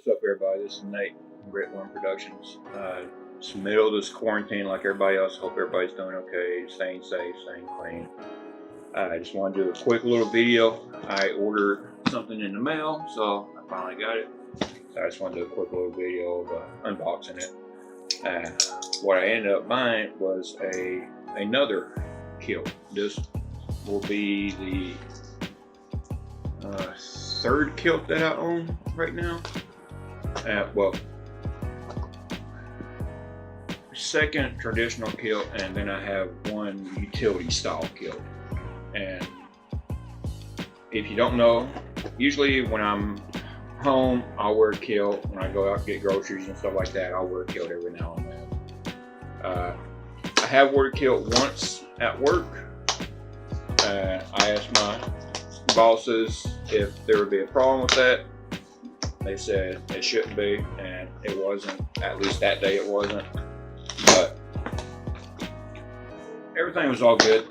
What's up, everybody? This is Nate from Great Worm Productions. It's the middle of this quarantine like everybody else. Hope everybody's doing okay, staying safe, staying clean. I just want to do a quick little video. I ordered something in the mail, so I finally got it. So I just want to do a quick little video of unboxing it. What I ended up buying was another kilt. This will be the third kilt that I own right now. Well, second traditional kilt, and then I have one utility style kilt. And if you don't know, usually when I'm home, I'll wear a kilt. When I go out and get groceries and stuff like that, I'll wear a kilt every now and then. I have worn a kilt once at work. I asked my bosses if there would be a problem with that. They said it shouldn't be, and it wasn't. At least that day it wasn't. But everything was all good.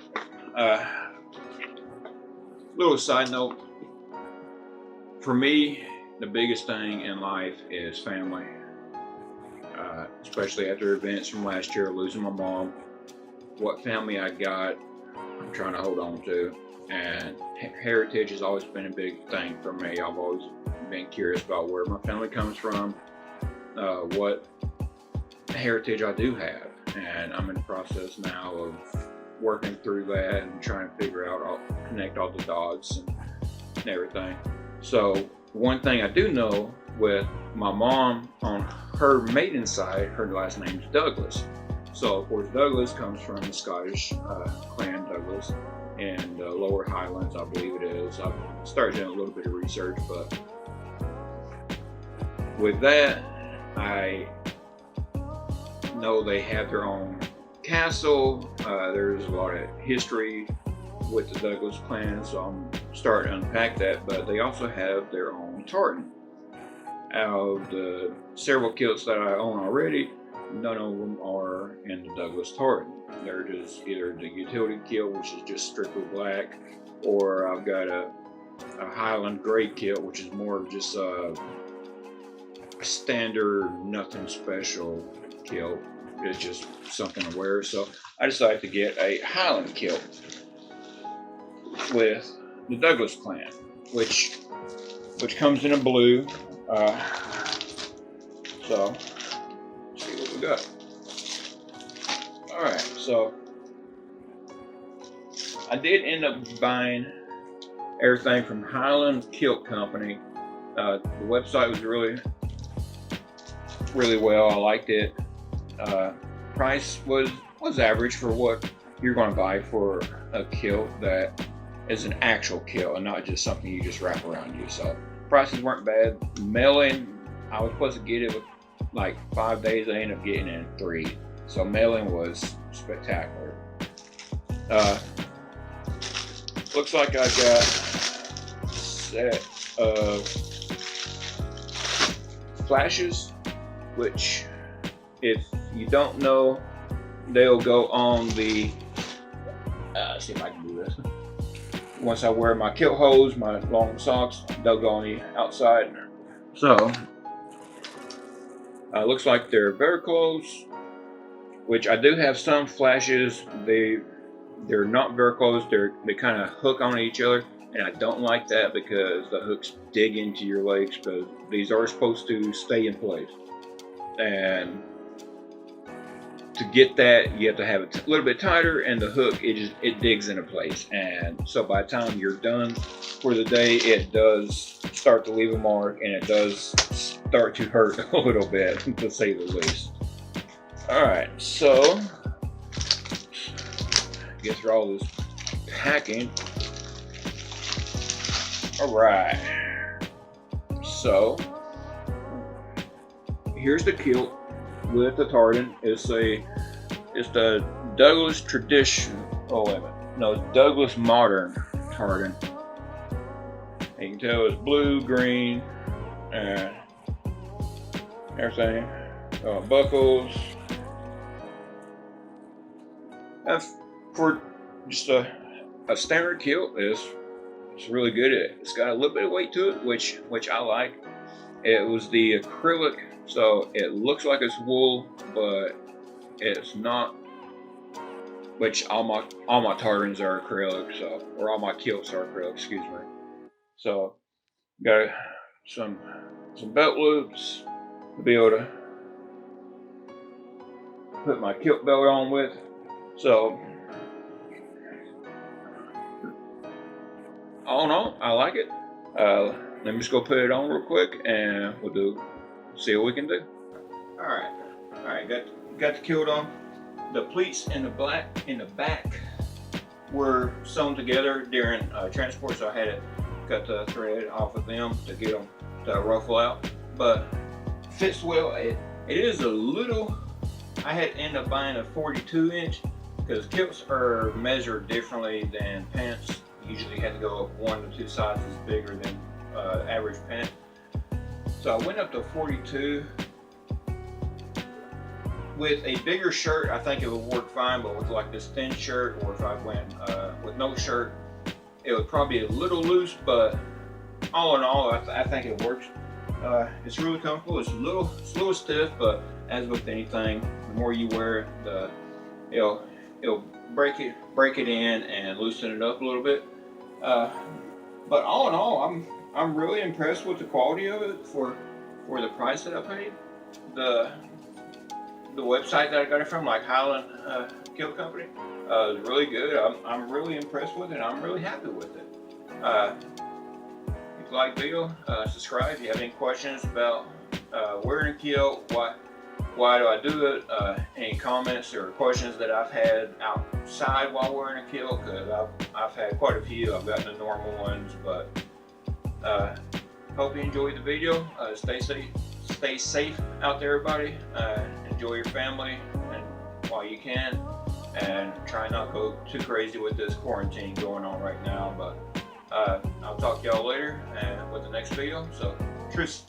Little side note, for me, the biggest thing in life is family. Especially after events from last year, losing my mom. What family I got, I'm trying to hold on to. And heritage has always been a big thing for me. I've always been curious about where my family comes from, what heritage I do have, and I'm in the process now of working through that and trying to figure out, connect all the dots and everything. So one thing I do know with my mom, on her maiden side, her last name is Douglas. So of course Douglas comes from the Scottish clan Douglas in the Lower Highlands, I believe it is. I've started doing a little bit of research, but with that, I know they have their own castle. There's a lot of history with the Douglas clan, so I'm starting to unpack that, but they also have their own tartan. Out of the several kilts that I own already, none of them are in the Douglas tartan. They're just either the utility kilt, which is just strictly black, or I've got a Highland gray kilt, which is more of just a standard, nothing special kilt. It's just something to wear. So I decided to get a Highland kilt with the Douglas clan, which comes in a blue. So let's see what we got. Alright, so I did end up buying everything from Highland Kilt Company. The website was really well. I liked it. Price was average for what you're going to buy for a kilt that is an actual kilt and not just something you just wrap around you. So prices weren't bad. Mailing, I was supposed to get it with like 5 days. I ended up getting it in 3. So mailing was spectacular. Looks like I got a set of flashes, which, if you don't know, they'll go on the, see if I can do this. Once I wear my kilt hose, my long socks, they'll go on the outside. So, looks like they're Vericlos, which I do have some flashes. They're not Vericlos, they kind of hook on each other, and I don't like that because the hooks dig into your legs, because these are supposed to stay in place. And to get that, you have to have it a little bit tighter, and the hook, it digs into place. And so by the time you're done for the day, it does start to leave a mark, and it does start to hurt a little bit, to say the least. Alright, so get through all this packing. Alright, so here's the kilt with the tartan. It's the Douglas tradition. Oh wait a minute, no, it's Douglas modern tartan. You can tell it's blue, green, and everything. Buckles. And for just a standard kilt, it's really good. It's got a little bit of weight to it, which I like. It was the acrylic, so it looks like it's wool, but it's not. Which all my tartans are acrylic, so, or all my kilts are acrylic. Excuse me. So got some belt loops to be able to put my kilt belt on with. So all in all, I like it. Let me just go put it on real quick, and we'll see what we can do. All right. Got the kilt on. The pleats in the back were sewn together during transport, so I had to cut the thread off of them to get them to ruffle out. But fits well. It is a little. I had to end up buying a 42-inch because kilts are measured differently than pants. You usually have to go 1 to 2 sizes bigger than average pant. So I went up to 42. With a bigger shirt, I think it would work fine, but with like this thin shirt, or if I went with no shirt, it would probably be a little loose, but all in all, I think it works. It's really comfortable. It's a little stiff, but as with anything, the more you wear it, it'll break it in and loosen it up a little bit. But all in all, I'm really impressed with the quality of it for the price that I paid. The website that I got it from, like Highland Kilt Company, is really good. I'm really impressed with it. I'm really happy with it. If you like the video, subscribe. If you have any questions about wearing a kilt, why do I do it? Any comments or questions that I've had outside while wearing a kilt, because I've had quite a few. I've gotten the normal ones, but hope you enjoyed the video. Stay safe out there, everybody. Enjoy your family and while you can, and try not to go too crazy with this quarantine going on right now. But I'll talk to y'all later and with the next video. So, tschüss.